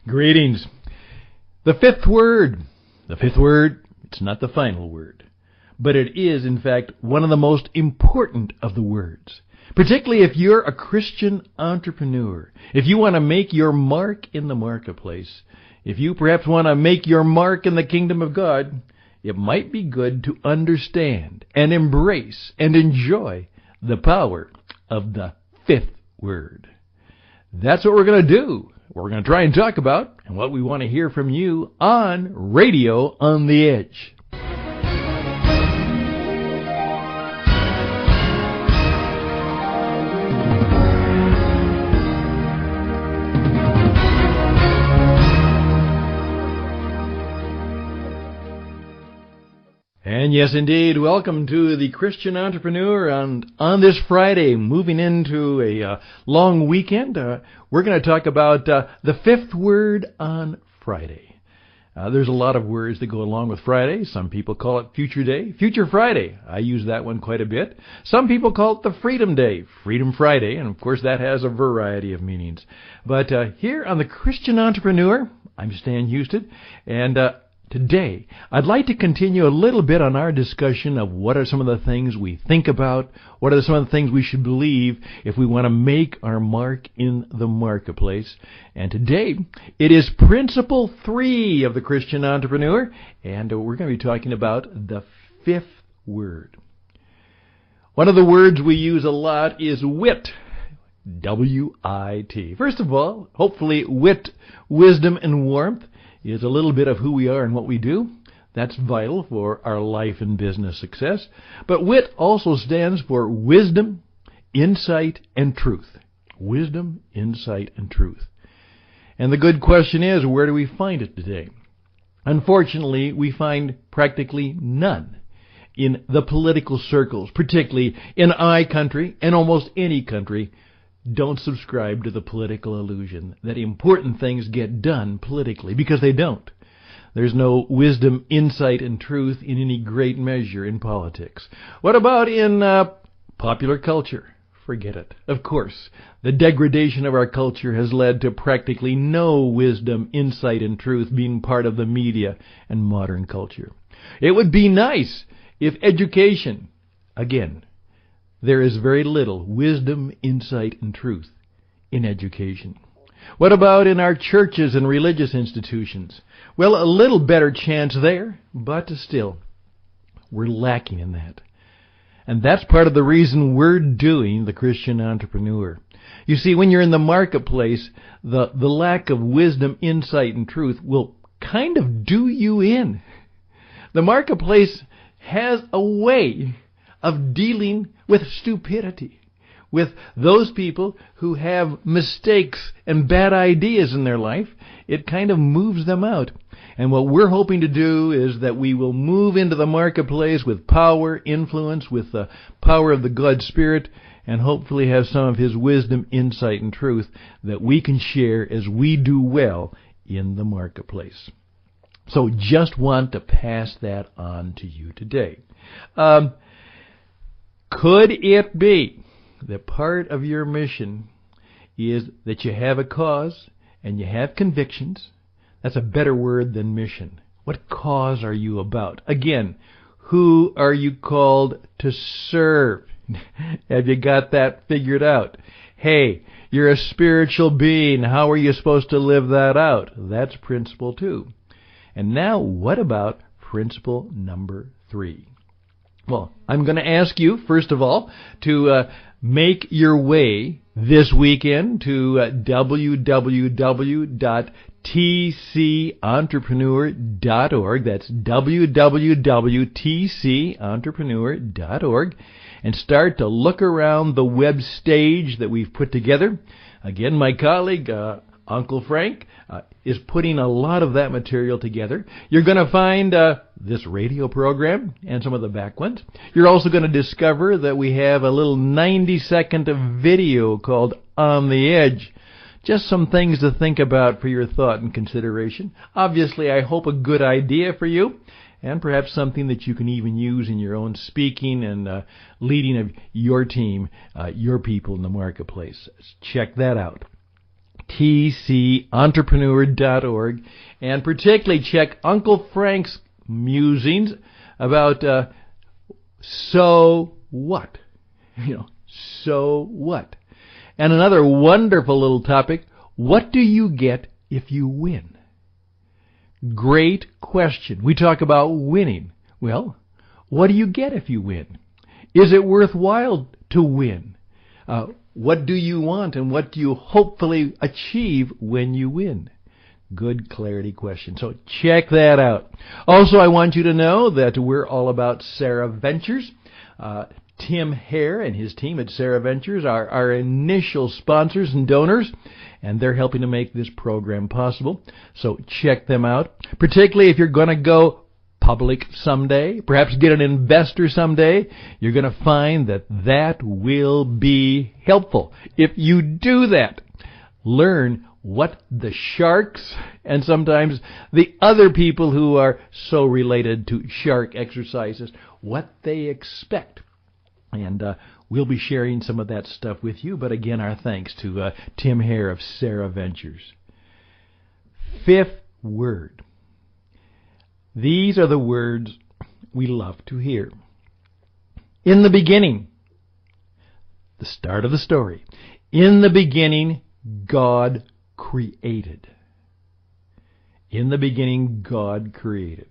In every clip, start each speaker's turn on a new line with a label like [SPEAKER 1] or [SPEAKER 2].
[SPEAKER 1] Greetings. The fifth word. It's not the final word, but it is, in fact, one of the most important of the words. Particularly if you're a Christian entrepreneur, if you want to make your mark in the marketplace, if you perhaps want to make your mark in the kingdom of God, it might be good to understand and embrace and enjoy the power of the fifth word. That's what we're going to do. What we're going to try and talk about, and what we want to hear from you on Radio on the Edge. And yes, indeed, welcome to the Christian Entrepreneur. And on this Friday, moving into a long weekend, we're going to talk about the fifth word on Friday. There's a lot of words that go along with Friday. Some people call it Future Day, Future Friday. I use that one quite a bit. Some people call it the Freedom Day, Freedom Friday, and of course that has a variety of meanings. But here on the Christian Entrepreneur, I'm Stan Houston, and today, I'd like to continue a little bit on our discussion of what are some of the things we think about, what are some of the things we should believe if we want to make our mark in the marketplace. And today, it is Principle 3 of the Christian Entrepreneur, and we're going to be talking about the fifth word. One of the words we use a lot is wit. W-I-T. First of all, hopefully wit, wisdom, and warmth is a little bit of who we are and what we do. That's vital for our life and business success. But wit also stands for wisdom, insight, and truth. Wisdom, insight, and truth. And the good question is, where do we find it today? Unfortunately, we find practically none in the political circles, particularly in our country and almost any country. Don't subscribe to the political illusion that important things get done politically, because they don't. There's no wisdom, insight, and truth in any great measure in politics. What about in popular culture? Forget it. Of course, the degradation of our culture has led to practically no wisdom, insight, and truth being part of the media and modern culture. It would be nice if education, again, there is very little wisdom, insight, and truth in education. What about in our churches and religious institutions? Well, a little better chance there, but still, we're lacking in that. And that's part of the reason we're doing the Christian Entrepreneur. You see, when you're in the marketplace, the lack of wisdom, insight, and truth will kind of do you in. The marketplace has a way of dealing with stupidity, with those people who have mistakes and bad ideas in their life. It kind of moves them out. And what we're hoping to do is that we will move into the marketplace with power, influence, with the power of the God Spirit, and hopefully have some of His wisdom, insight, and truth that we can share as we do well in the marketplace. So just want to pass that on to you today. Could it be that part of your mission is that you have a cause and you have convictions? That's a better word than mission. What cause are you about? Again, who are you called to serve? Have you got that figured out? Hey, you're a spiritual being. How are you supposed to live that out? That's principle 2. And now, what about principle number 3? Well, I'm going to ask you, first of all, to make your way this weekend to www.tcentrepreneur.org. That's www.tcentrepreneur.org, and start to look around the web stage that we've put together. Again, my colleague, Uncle Frank, is putting a lot of that material together. You're going to find this radio program and some of the back ones. You're also going to discover that we have a little 90-second video called On the Edge. Just some things to think about for your thought and consideration. Obviously, I hope a good idea for you, and perhaps something that you can even use in your own speaking and leading of your team, your people in the marketplace. Check that out. tcentrepreneur.org, and particularly check Uncle Frank's musings about so what? So what? And another wonderful little topic, what do you get if you win? Great question. We talk about winning. Well, what do you get if you win? Is it worthwhile to win? What do you want and what do you hopefully achieve when you win? Good clarity question. So check that out. Also, I want you to know that we're all about Sarah Ventures. Tim Hare and his team at Sarah Ventures are our initial sponsors and donors, and they're helping to make this program possible. So check them out, particularly if you're going to go public someday, perhaps get an investor someday. You're going to find that that will be helpful. If you do that, learn what the sharks and sometimes the other people who are so related to shark exercises, what they expect. And we'll be sharing some of that stuff with you. But again, our thanks to Tim Hare of Sarah Ventures. Fifth word. These are the words we love to hear. In the beginning, the start of the story. In the beginning, God created. In the beginning, God created.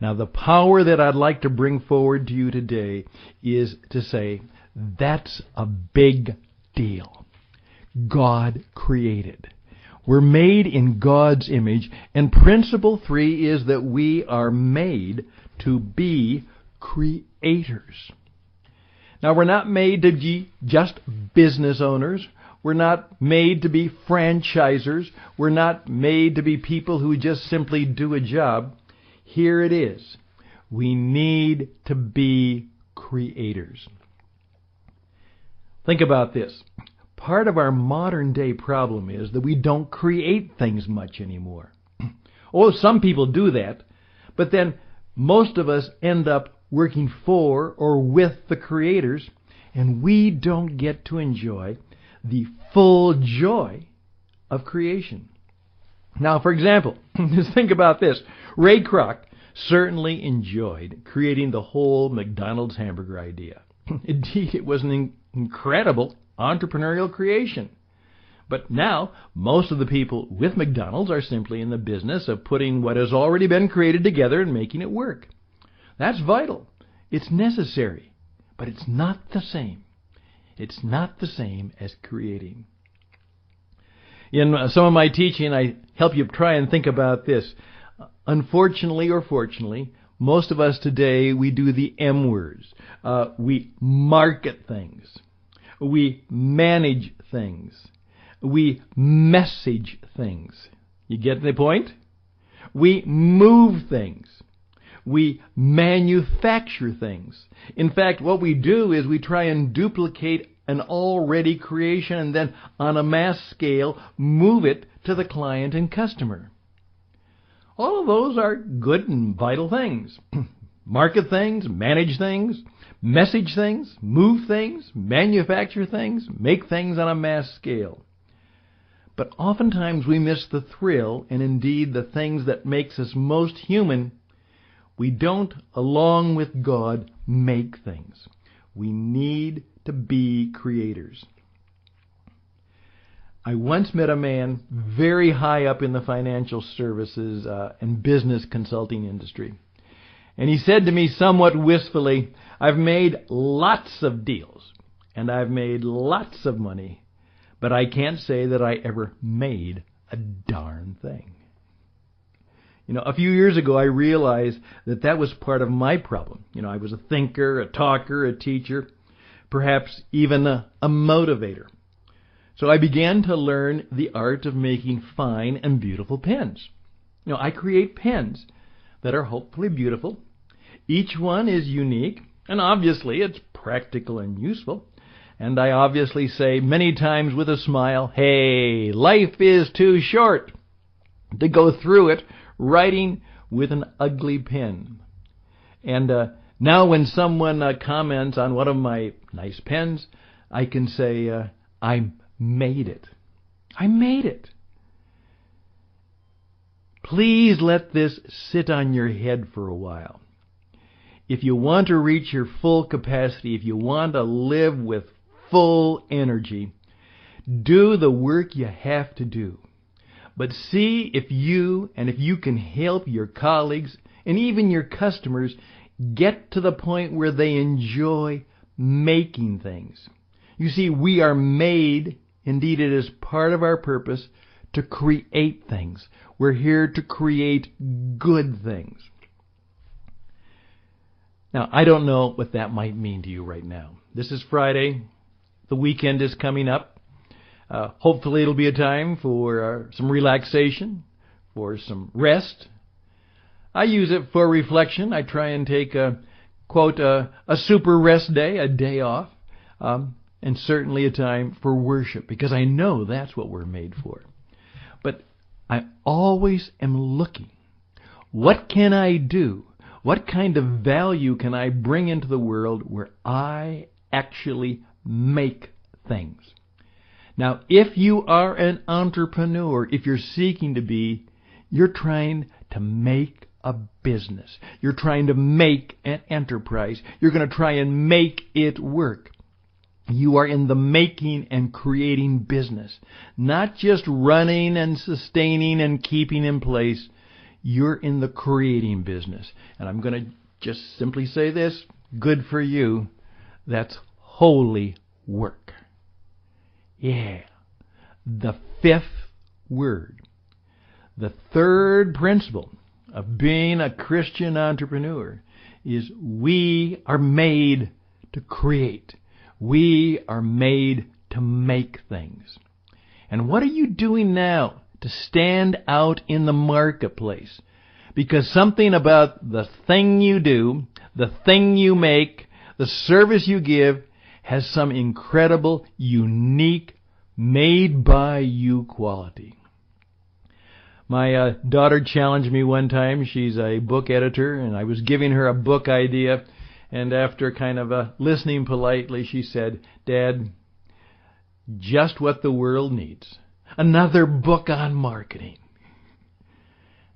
[SPEAKER 1] Now, the power that I'd like to bring forward to you today is to say, that's a big deal. God created. We're made in God's image, and principle 3 is that we are made to be creators. Now, we're not made to be just business owners. We're not made to be franchisers. We're not made to be people who just simply do a job. Here it is. We need to be creators. Think about this. Part of our modern day problem is that we don't create things much anymore. Oh, some people do that, but then most of us end up working for or with the creators, and we don't get to enjoy the full joy of creation. Now, for example, just think about this. Ray Kroc certainly enjoyed creating the whole McDonald's hamburger idea. Indeed, it was an incredible entrepreneurial creation. But now, most of the people with McDonald's are simply in the business of putting what has already been created together and making it work. That's vital. It's necessary. But it's not the same. It's not the same as creating. In some of my teaching, I help you try and think about this. Unfortunately or fortunately, most of us today, we do the M words. We market things. We manage things. We message things. You get the point? We move things. We manufacture things. In fact, what we do is we try and duplicate an already creation and then on a mass scale move it to the client and customer. All of those are good and vital things. Market things, manage things, message things, move things, manufacture things, make things on a mass scale. But oftentimes we miss the thrill and indeed the things that makes us most human. We don't, along with God, make things. We need to be creators. I once met a man very high up in the financial services and business consulting industry. And he said to me somewhat wistfully, I've made lots of deals and I've made lots of money, but I can't say that I ever made a darn thing. A few years ago I realized that that was part of my problem. I was a thinker, a talker, a teacher, perhaps even a motivator. So I began to learn the art of making fine and beautiful pens. I create pens that are hopefully beautiful. Each one is unique, and obviously it's practical and useful. And I obviously say many times with a smile, hey, life is too short to go through it writing with an ugly pen. And now when someone comments on one of my nice pens, I can say, I made it. I made it. Please let this sit on your head for a while. If you want to reach your full capacity, if you want to live with full energy, do the work you have to do. But see if you can help your colleagues and even your customers get to the point where they enjoy making things. You see, we are made, indeed it is part of our purpose, to create things. We're here to create good things. Now, I don't know what that might mean to you right now. This is Friday. The weekend is coming up. Hopefully it'll be a time for some relaxation, for some rest. I use it for reflection. I try and take a super rest day, a day off, and certainly a time for worship, because I know that's what we're made for. But I always am looking. What can I do? What kind of value can I bring into the world where I actually make things? Now, if you are an entrepreneur, if you're seeking to be, you're trying to make a business. You're trying to make an enterprise. You're going to try and make it work. You are in the making and creating business, not just running and sustaining and keeping in place. You're in the creating business. And I'm going to just simply say this, good for you. That's holy work. Yeah. The fifth word, the third principle of being a Christian entrepreneur is we are made to create. We are made to make things. And what are you doing now to stand out in the marketplace? Because something about the thing you do, the thing you make, the service you give has some incredible, unique, made-by-you quality. My daughter challenged me one time. She's a book editor, and I was giving her a book idea. And after kind of listening politely, she said, "Dad, just what the world needs. Another book on marketing."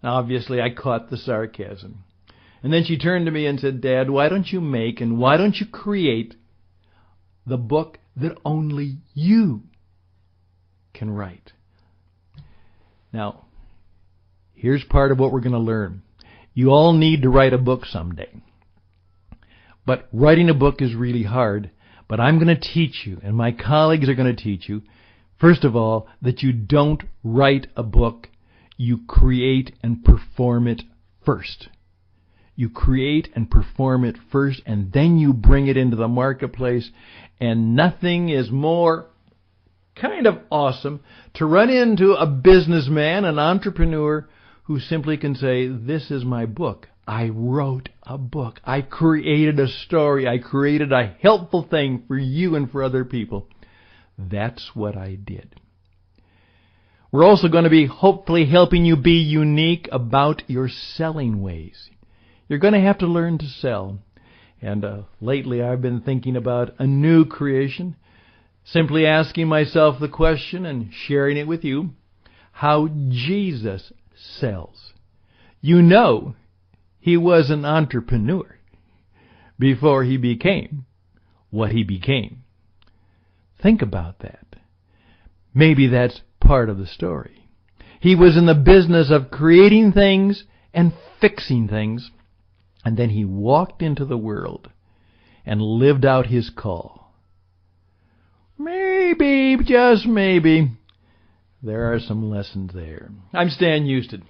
[SPEAKER 1] Obviously, I caught the sarcasm. And then she turned to me and said, "Dad, why don't you make and why don't you create the book that only you can write?" Now, here's part of what we're going to learn. You all need to write a book someday. But writing a book is really hard. But I'm going to teach you, and my colleagues are going to teach you, first of all, that you don't write a book. You create and perform it first. You create and perform it first, and then you bring it into the marketplace. And nothing is more kind of awesome to run into a businessman, an entrepreneur, who simply can say, "This is my book. I wrote a book. I created a story. I created a helpful thing for you and for other people. That's what I did." We're also going to be hopefully helping you be unique about your selling ways. You're going to have to learn to sell. And lately I've been thinking about a new creation, simply asking myself the question and sharing it with you, how Jesus sells. You know, he was an entrepreneur before he became what he became. Think about that. Maybe that's part of the story. He was in the business of creating things and fixing things, and then he walked into the world and lived out his call. Maybe, just maybe, there are some lessons there. I'm Stan Houston.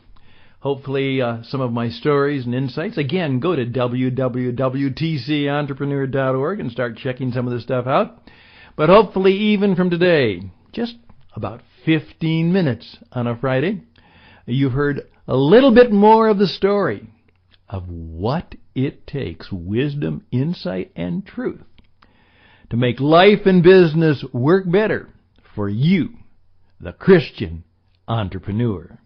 [SPEAKER 1] Hopefully some of my stories and insights. Again, go to www.tcentrepreneur.org and start checking some of this stuff out. But hopefully even from today, just about 15 minutes on a Friday, you've heard a little bit more of the story of what it takes, wisdom, insight, and truth, to make life and business work better for you, the Christian entrepreneur.